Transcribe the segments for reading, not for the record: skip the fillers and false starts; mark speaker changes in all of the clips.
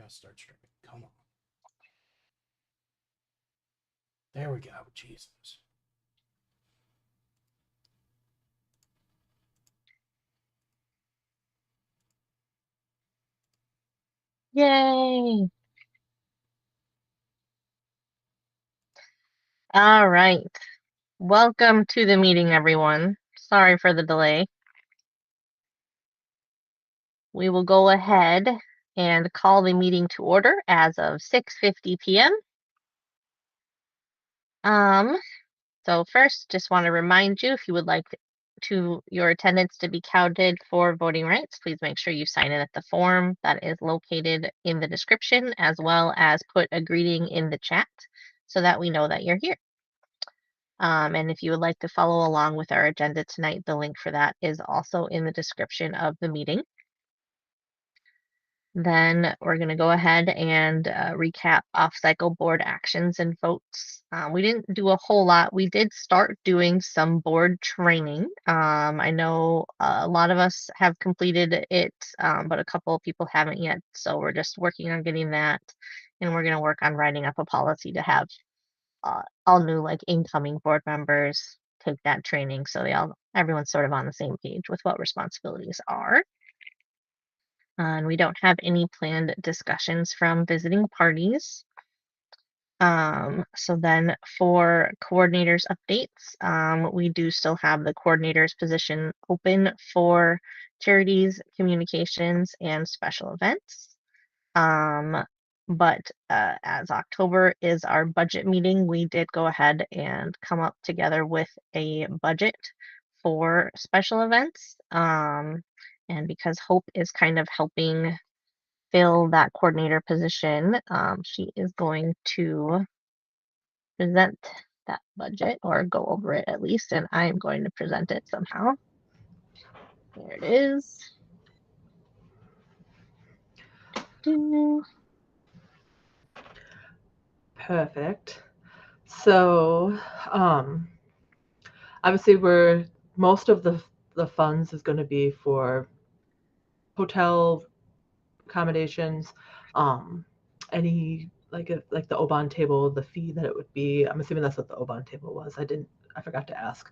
Speaker 1: gotta start streaming. Come on. There we go. Jesus.
Speaker 2: Yay! All right. Welcome to the meeting, everyone. Sorry for the delay. We will go ahead and call the meeting to order as of 6:50 p.m. So first, just want to remind you, if you would like your attendance to be counted for voting rights, please make sure you sign in at the form that is located in the description, as well as put a greeting in the chat so that we know that you're here. And if you would like to follow along with our agenda tonight, the link for that is also in the description of the meeting. Then we're going to go ahead and recap off-cycle board actions and votes. We didn't do a whole lot. We did start doing some board training. I know a lot of us have completed it, but a couple of people haven't yet. So we're just working on getting that. And we're going to work on writing up a policy to have all new like incoming board members take that training so everyone's sort of on the same page with what responsibilities are. And we don't have any planned discussions from visiting parties. So then for coordinators updates, we do still have the coordinators position open for charities, communications, and special events. But as October is our budget meeting, we did go ahead and come up together with a budget for special events. And because Hope is kind of helping fill that coordinator position, she is going to present that budget or go over it at least, and I am going to present it somehow. There it is.
Speaker 3: Perfect. So, obviously, most of the funds is going to be for hotel accommodations, any like the Oban table, the fee that it would be. I'm assuming that's what the Oban table was. I forgot to ask.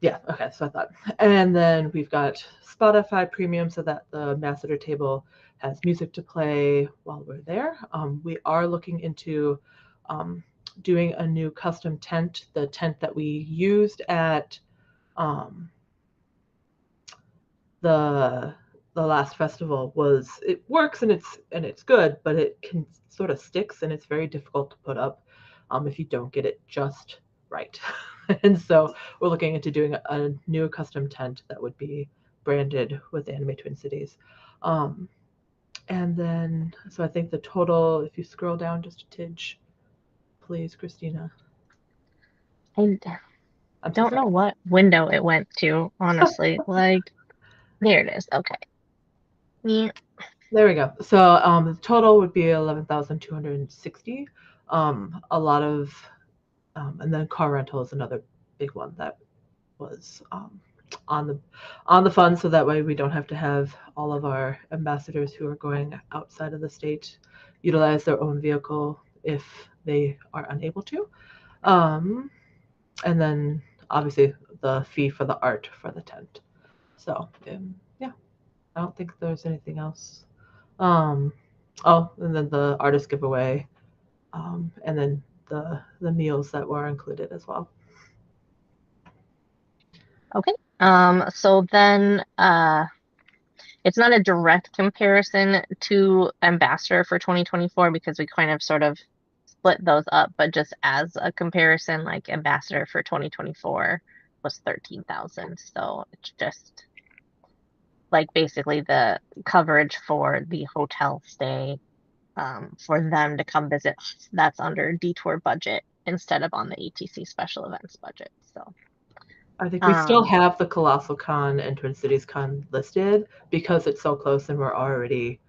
Speaker 3: Yeah. Okay. So I thought, and then we've got Spotify Premium, so that the ambassador table has music to play while we're there. We are looking into doing a new custom tent. The tent that we used at the last festival it works and it's good, but it can sort of sticks and it's very difficult to put up if you don't get it just right. And so we're looking into doing a new custom tent that would be branded with Anime Twin Cities. And then, so I think the total, if you scroll down just a tidge, please, Christina.
Speaker 2: I don't know what window it went to, honestly. Like, there it is. Okay. Yeah.
Speaker 3: There we go. So the total would be 11,260. A lot of, and then car rental is another big one that was on the fund, so that way we don't have to have all of our ambassadors who are going outside of the state utilize their own vehicle if they are unable to. And then obviously the fee for the art for the tent. So yeah, I don't think there's anything else. And then the artist giveaway, and then the meals that were included as well.
Speaker 2: Okay. So then it's not a direct comparison to ambassador for 2024 because we kind of sort of split those up, but just as a comparison, like ambassador for 2024 was 13,000. So it's just like basically the coverage for the hotel stay for them to come visit us. That's under detour budget instead of on the ATC special events budget. So
Speaker 3: I think we still have the Colossal Con and Twin Cities Con listed because it's so close and we're already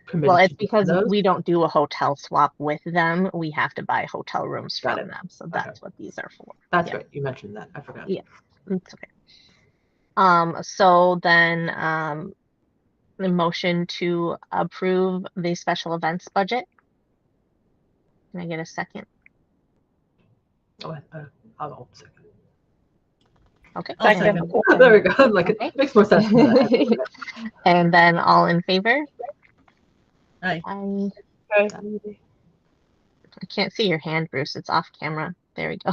Speaker 3: committed.
Speaker 2: Well, it's because we don't do a hotel swap with them. We have to buy hotel rooms from them. So that's what these are for.
Speaker 3: That's right. You mentioned that. I forgot.
Speaker 2: Yeah, it's okay. So then the motion to approve the special events budget. Can I get a second?
Speaker 3: Oh, I'll second.
Speaker 2: Okay.
Speaker 1: I'll
Speaker 2: and-
Speaker 1: second.
Speaker 3: There we go. I'm like,
Speaker 2: Okay.
Speaker 3: it makes more sense than that.
Speaker 2: And then all in favor?
Speaker 1: Aye.
Speaker 2: I can't see your hand, Bruce. It's off camera. There we go.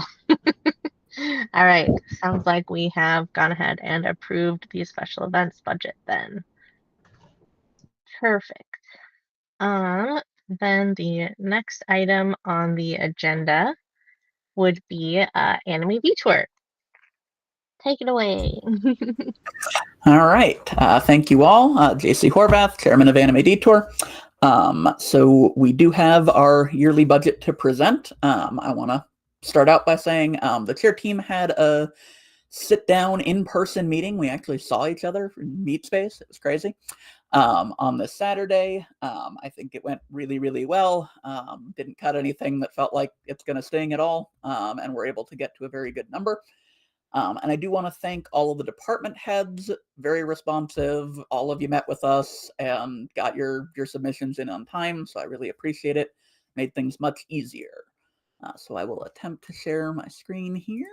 Speaker 2: All right. Sounds like we have gone ahead and approved the special events budget then. Perfect. Then the next item on the agenda would be Anime Detour. Take it away.
Speaker 4: All right. Thank you all. JC Horvath, Chairman of Anime Detour. So we do have our yearly budget to present. I want to start out by saying the chair team had a sit-down in-person meeting. We actually saw each other in Meet Space. It was crazy. On this Saturday. I think it went really, really well. Didn't cut anything that felt like it's going to sting at all. And we're able to get to a very good number. And I do want to thank all of the department heads, very responsive. All of you met with us and got your submissions in on time, so I really appreciate it. Made things much easier. So I will attempt to share my screen here.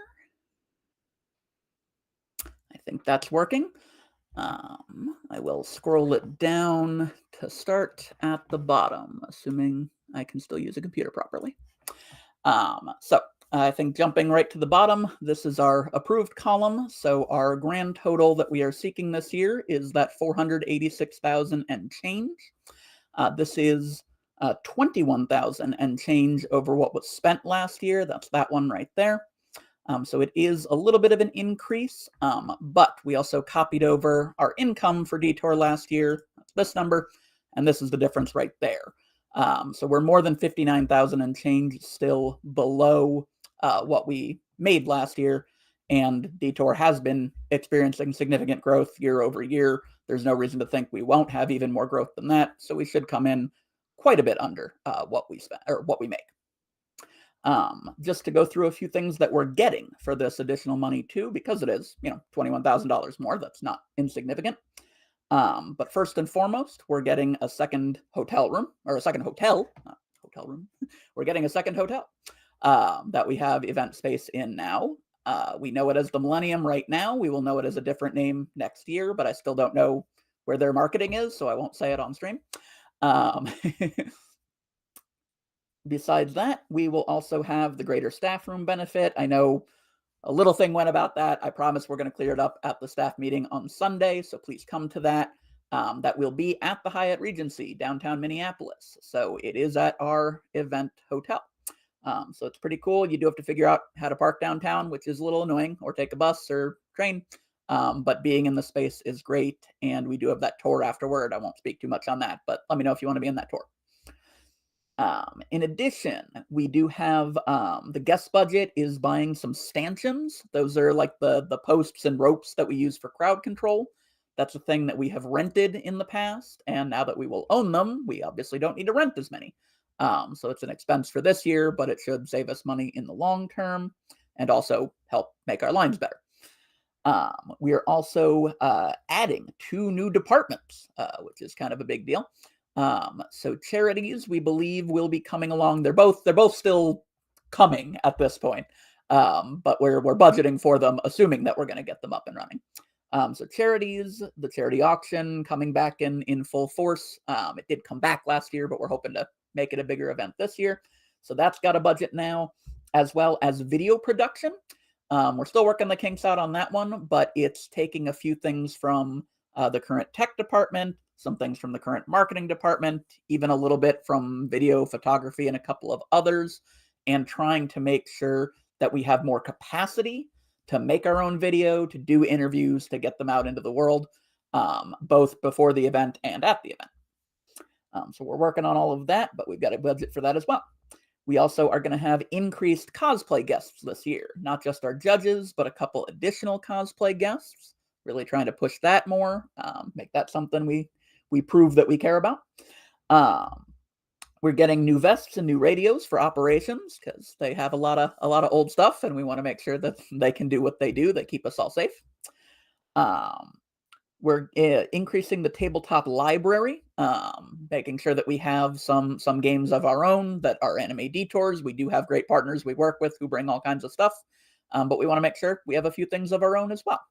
Speaker 4: I think that's working. I will scroll it down to start at the bottom, assuming I can still use a computer properly. So I think jumping right to the bottom, this is our approved column. So our grand total that we are seeking this year is that $486,000 and change. This is 21,000 and change over what was spent last year. That's that one right there. So it is a little bit of an increase, but we also copied over our income for Detour last year. That's this number, and this is the difference right there. So we're more than 59,000 and change, still below what we made last year, and Detour has been experiencing significant growth year over year. There's no reason to think we won't have even more growth than that, so we should come in quite a bit under what we spent or what we make. Just to go through a few things that we're getting for this additional money too, because it is, $21,000 more. That's not insignificant. But first and foremost, we're getting a second hotel room, or a second hotel, not hotel room. We're getting a second hotel that we have event space in now. We know it as the Millennium right now. We will know it as a different name next year, but I still don't know where their marketing is, so I won't say it on stream. Besides that, we will also have the greater staff room benefit. I know a little thing went about that. I promise we're going to clear it up at the staff meeting on Sunday, so please come to that. That will be at the Hyatt Regency, downtown Minneapolis. So it is at our event hotel. So it's pretty cool. You do have to figure out how to park downtown, which is a little annoying, or take a bus or train. But being in the space is great, and we do have that tour afterward. I won't speak too much on that, but let me know if you want to be in that tour. In addition, we do have the guest budget is buying some stanchions. Those are like the posts and ropes that we use for crowd control. That's a thing that we have rented in the past, and now that we will own them, we obviously don't need to rent as many. So it's an expense for this year, but it should save us money in the long term and also help make our lines better. We are also adding 2 new departments, which is kind of a big deal. So charities, we believe, will be coming along. They're both still coming at this point, but we're budgeting for them, assuming that we're going to get them up and running. So charities, the charity auction coming back in full force. It did come back last year, but we're hoping to make it a bigger event this year. So that's got a budget now, as well as video production. We're still working the kinks out on that one, but it's taking a few things from the current tech department, some things from the current marketing department, even a little bit from video photography and a couple of others, and trying to make sure that we have more capacity to make our own video, to do interviews, to get them out into the world, both before the event and at the event. So we're working on all of that, but we've got a budget for that as well. We also are going to have increased cosplay guests this year, not just our judges, but a couple additional cosplay guests. Really trying to push that more, make that something we prove that we care about. We're getting new vests and new radios for operations because they have a lot of old stuff, and we want to make sure that they can do what they do. They keep us all safe. We're increasing the tabletop library, making sure that we have some games of our own that are anime detours. We do have great partners we work with who bring all kinds of stuff, but we want to make sure we have a few things of our own as well.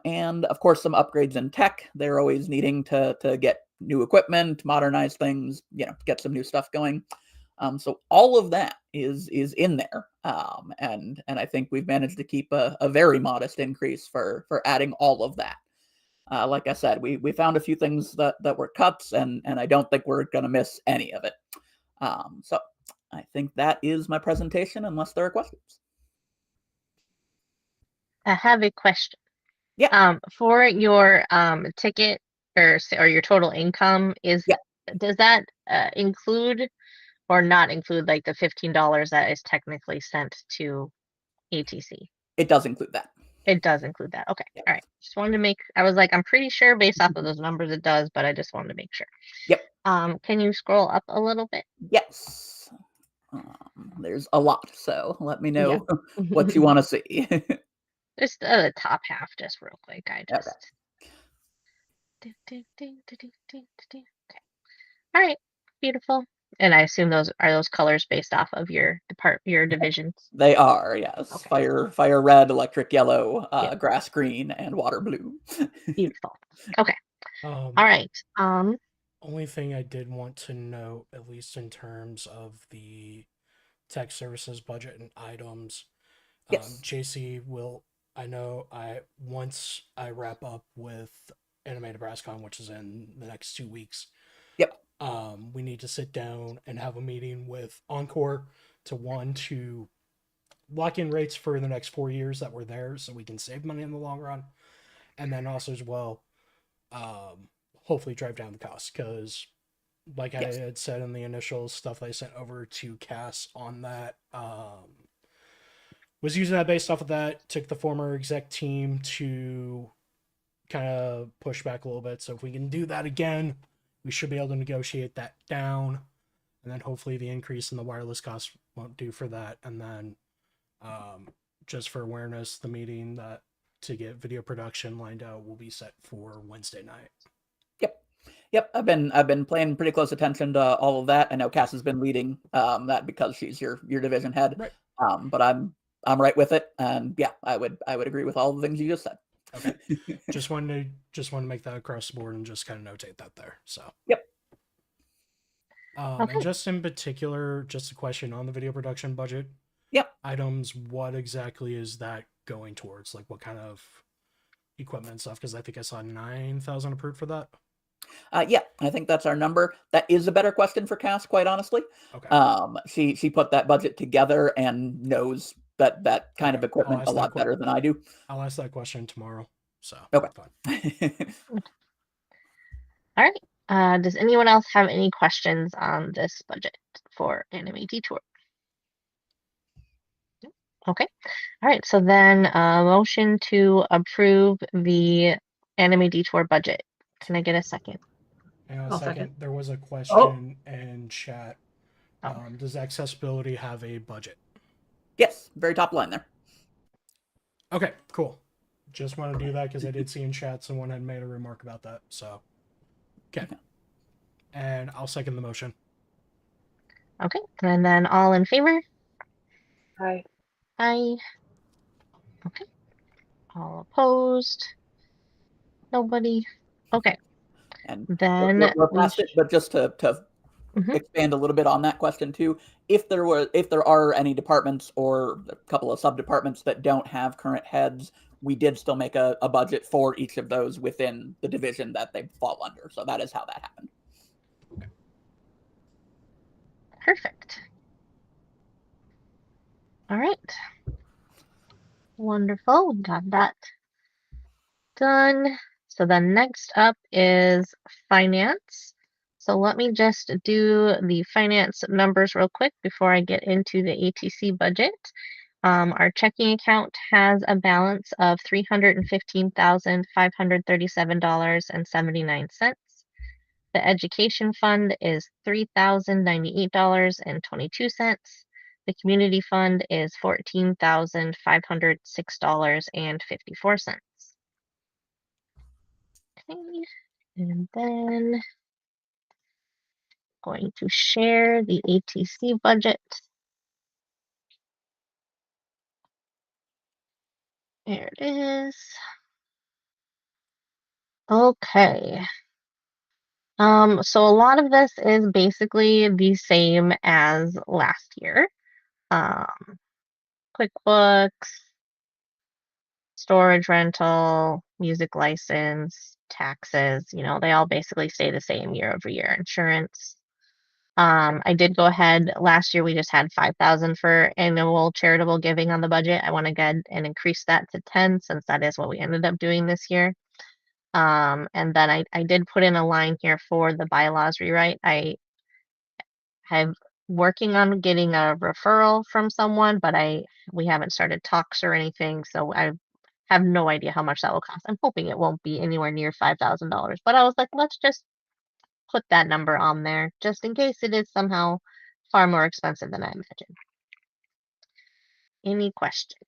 Speaker 4: And of course, some upgrades in tech. They're always needing to get new equipment, modernize things, get some new stuff going. So all of that is in there, and I think we've managed to keep a very modest increase for adding all of that. Like I said, we found a few things that were cuts, and I don't think we're going to miss any of it. So I think that is my presentation, unless there are questions.
Speaker 2: I have a question.
Speaker 4: Yeah.
Speaker 2: For your ticket or your total income, does that include or not include like the $15 that is technically sent to ATC?
Speaker 4: It does include that.
Speaker 2: It does include that. Okay.
Speaker 4: Yep.
Speaker 2: All right. Just wanted to make, I was like, I'm pretty sure based off of those numbers it does, but I just wanted to make sure.
Speaker 4: Yep.
Speaker 2: Can you scroll up a little bit?
Speaker 4: Yes. There's a lot, so let me know
Speaker 2: Yeah.
Speaker 4: what you want to see.
Speaker 2: Just the top half, just real quick. I just.
Speaker 4: Okay.
Speaker 2: Okay. All right. Beautiful. And I assume those colors based off of your divisions.
Speaker 4: They are, yes.
Speaker 2: Okay.
Speaker 4: Fire red, electric yellow,
Speaker 2: Yep.
Speaker 4: grass green, and water blue.
Speaker 2: Beautiful. Okay. All right.
Speaker 5: Only thing I did want to note, at least in terms of the tech services budget and items,
Speaker 4: Yes.
Speaker 5: JC will. I know once I wrap up with Anime NebraskaCon, which is in the next 2 weeks.
Speaker 4: Yep.
Speaker 5: We need to sit down and have a meeting with Encore to lock in rates for the next 4 years that we're there, so we can save money in the long run, and then also as well, hopefully drive down the cost, because like I had said in the initial stuff that I sent over to Cass on that, was using that based off of that, took the former exec team to kind of push back a little bit. So if we can do that again, we should be able to negotiate that down. And then hopefully the increase in the wireless cost won't do for that. And then just for awareness, the meeting to get video production lined out will be set for Wednesday night.
Speaker 4: Yep. I've been paying pretty close attention to all of that. I know Cass has been leading that because she's your division head.
Speaker 5: Right.
Speaker 4: But I'm right with it, and yeah, I would agree with all the things you just said.
Speaker 5: Okay. just wanted to make that across the board and just kind of notate that there. So.
Speaker 4: Yep.
Speaker 2: Okay.
Speaker 5: And just in particular, just a question on the video production budget.
Speaker 4: Yep.
Speaker 5: Items, what exactly is that going towards? Like what kind of equipment and stuff? Because I think I saw 9,000 approved for that.
Speaker 4: Yeah, I think that's our number. That is a better question for Cass, quite honestly.
Speaker 5: Okay.
Speaker 4: She put that budget together and knows that kind of equipment a lot better than I do.
Speaker 5: I'll ask that question tomorrow. So
Speaker 4: okay.
Speaker 5: Fine.
Speaker 2: All right. Does anyone else have any questions on this budget for Anime Detour? Okay. All right. So then, motion to approve the Anime Detour budget. Can I get a second?
Speaker 5: And
Speaker 3: I'll
Speaker 5: second,
Speaker 3: second.
Speaker 5: there was a question in chat. Does accessibility have a budget?
Speaker 4: Yes, very top line there.
Speaker 5: Okay, cool. Just want to do that because I did see in chat someone had made a remark about that. So, okay. And I'll second the motion.
Speaker 2: Okay. And then all in favor?
Speaker 3: Aye.
Speaker 2: Aye. Okay. All opposed? Nobody? Okay.
Speaker 4: And
Speaker 2: then
Speaker 4: we're past it, but just to expand a little bit on that question too, if there are any departments or a couple of sub departments that don't have current heads, we did still make a budget for each of those within the division that they fall under. So that is how that happened.
Speaker 2: Perfect. All right. Wonderful. We got that done. So then next up is finance. So let me just do the finance numbers real quick before I get into the ATC budget. Our checking account has a balance of $315,537.79. The education fund is $3,098.22. The community fund is $14,506.54. Okay, and then going to share the ATC budget. There it is. Okay. So a lot of this is basically the same as last year. QuickBooks, storage rental, music license, taxes, they all basically stay the same year over year. Insurance. I did go ahead last year. We just had 5,000 for annual charitable giving on the budget. I want to go ahead and increase that to 10 since that is what we ended up doing this year. And then I did put in a line here for the bylaws rewrite. I have working on getting a referral from someone, but we haven't started talks or anything, so I have no idea how much that will cost. I'm hoping it won't be anywhere near $5,000, but I was like, let's just put that number on there just in case it is somehow far more expensive than I imagined. Any questions?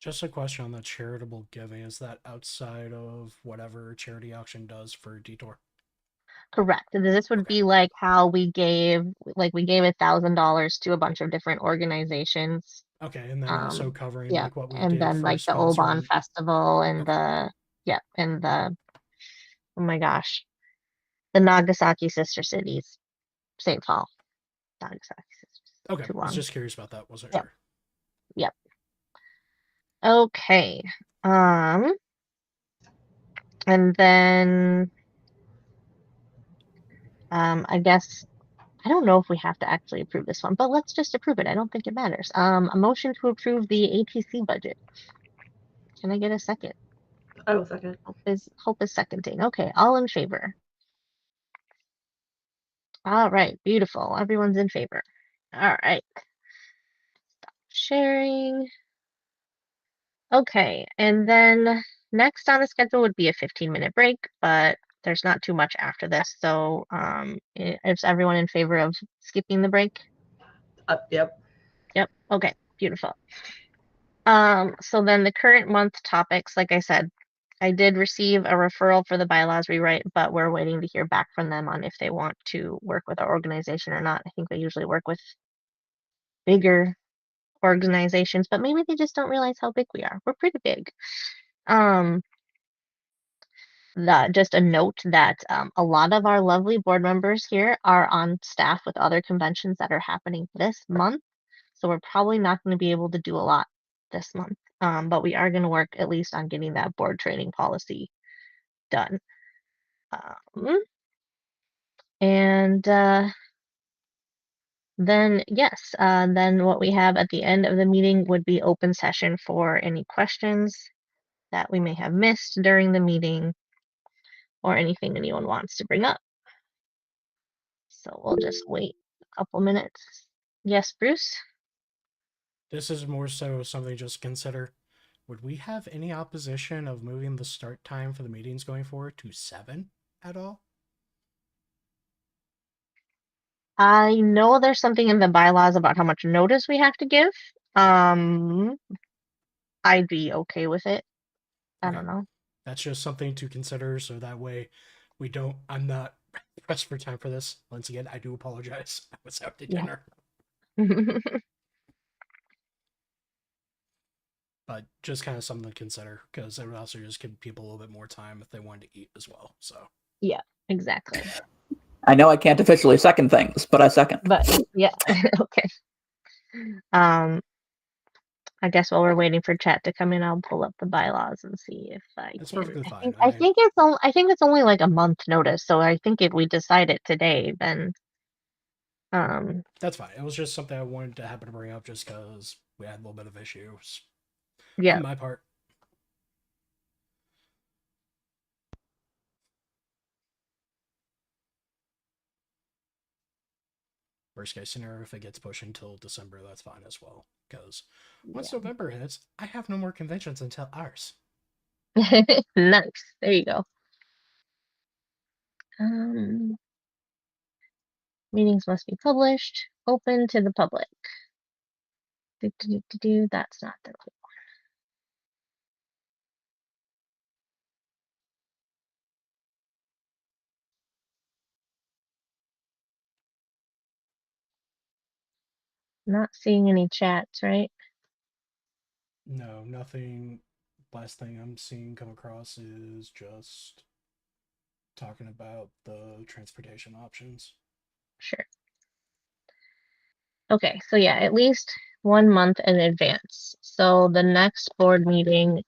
Speaker 5: Just a question on the charitable giving. Is that outside of whatever charity auction does for Detour?
Speaker 2: Correct. This would be like how we gave $1,000 to a bunch of different organizations.
Speaker 5: Okay, and then also covering
Speaker 2: Yeah,
Speaker 5: like what we
Speaker 2: and
Speaker 5: did
Speaker 2: then
Speaker 5: for
Speaker 2: like the Oban
Speaker 5: sponsoring.
Speaker 2: Festival and
Speaker 5: Okay.
Speaker 2: oh my gosh, the Nagasaki Sister Cities, St. Paul, Nagasaki Sisters.
Speaker 5: Okay,
Speaker 2: Too
Speaker 5: I was
Speaker 2: long.
Speaker 5: just curious about that. Wasn't
Speaker 2: Yep.
Speaker 5: sure.
Speaker 2: Yep. Okay. And then I guess I don't know if we have to actually approve this one, but let's just approve it. I don't think it matters. A motion to approve the ATC budget. Can I get a second?
Speaker 3: I will second.
Speaker 2: Hope is seconding. Okay, all in favor. All right, beautiful. Everyone's in favor. All right. Stop sharing. Okay, and then next on the schedule would be a 15-minute break, but there's not too much after this. So is everyone in favor of skipping the break?
Speaker 3: Yep.
Speaker 2: Yep. Okay, beautiful. So then the current month topics, like I said, I did receive a referral for the bylaws rewrite, but we're waiting to hear back from them on if they want to work with our organization or not. I think they usually work with bigger organizations, but maybe they just don't realize how big we are. We're pretty big. Just a note that a lot of our lovely board members here are on staff with other conventions that are happening this month. So we're probably not going to be able to do a lot this month. But we are going to work at least on getting that board training policy done. And then, yes, then what we have at the end of the meeting would be open session for any questions that we may have missed during the meeting or anything anyone wants to bring up. So we'll just wait a couple minutes. Yes, Bruce?
Speaker 5: This is more so something just to consider. Would we have any opposition of moving the start time for the meetings going forward to 7 at all?
Speaker 2: I know there's something in the bylaws about how much notice we have to give. I'd be okay with it. I don't know.
Speaker 5: That's just something to consider so that way I'm not pressed for time for this. Once again, I do apologize. I was out to dinner. But just kind of something to consider because it would also just give people a little bit more time if they wanted to eat as well. So
Speaker 2: yeah, exactly.
Speaker 4: I know I can't officially second things, but I second.
Speaker 2: But yeah, okay. I guess while we're waiting for chat to come in, I'll pull up the bylaws and see if I
Speaker 5: That's
Speaker 2: can.
Speaker 5: perfectly fine.
Speaker 2: I think it's only like a month notice. So I think if we decide it today, then
Speaker 5: that's fine. It was just something I wanted to happen to bring up just because we had a little bit of issues.
Speaker 2: Yeah.
Speaker 5: On my part. Worst case scenario, if it gets pushed until December, that's fine as well. Because once November hits, I have no more conventions until ours.
Speaker 2: Nice. There you go. Meetings must be published. Open to the public. That's not the right one. Not seeing any chats, right?
Speaker 5: No, nothing. Last thing I'm seeing come across is just talking about the transportation options.
Speaker 2: Sure. Okay, so yeah, at least 1 month in advance. So the next board meeting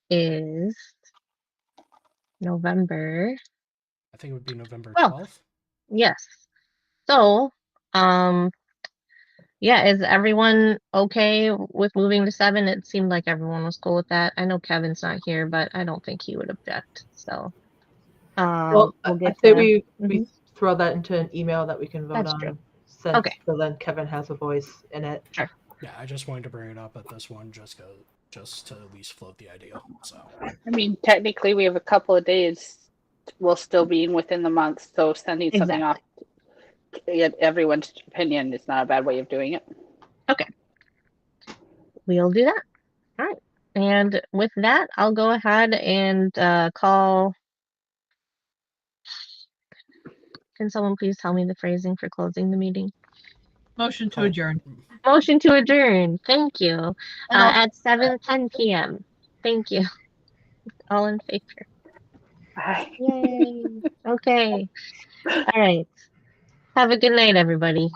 Speaker 2: is November.
Speaker 5: I think it would be November
Speaker 2: Oh.
Speaker 5: 12th.
Speaker 2: Yes. So, yeah, is everyone okay with moving to 7? It seemed like everyone was cool with that. I know Kevin's not here, but I don't think he would object. So,
Speaker 3: Well,
Speaker 2: we'll
Speaker 3: I
Speaker 2: get
Speaker 3: say
Speaker 2: to.
Speaker 3: we throw that into an email that we can vote
Speaker 2: That's
Speaker 3: on.
Speaker 2: true.
Speaker 3: Since,
Speaker 2: Okay.
Speaker 3: so then Kevin has a voice in it.
Speaker 2: Sure.
Speaker 5: Yeah, I just wanted to bring it up at this one just to at least float the idea. So
Speaker 6: I mean, technically, we have a couple of days. We'll still be within the month, so sending something off. Everyone's opinion is not a bad way of doing it.
Speaker 2: Okay. We'll do that. All right. And with that, I'll go ahead and call. Can someone please tell me the phrasing for closing the meeting?
Speaker 1: Motion to
Speaker 5: Call-
Speaker 1: adjourn.
Speaker 2: Motion to adjourn. Thank you.
Speaker 1: And I'll-
Speaker 2: At 7:10 p.m. Thank you. All in favor.
Speaker 6: Bye.
Speaker 2: Yay. Okay. All right. Have a good night, everybody.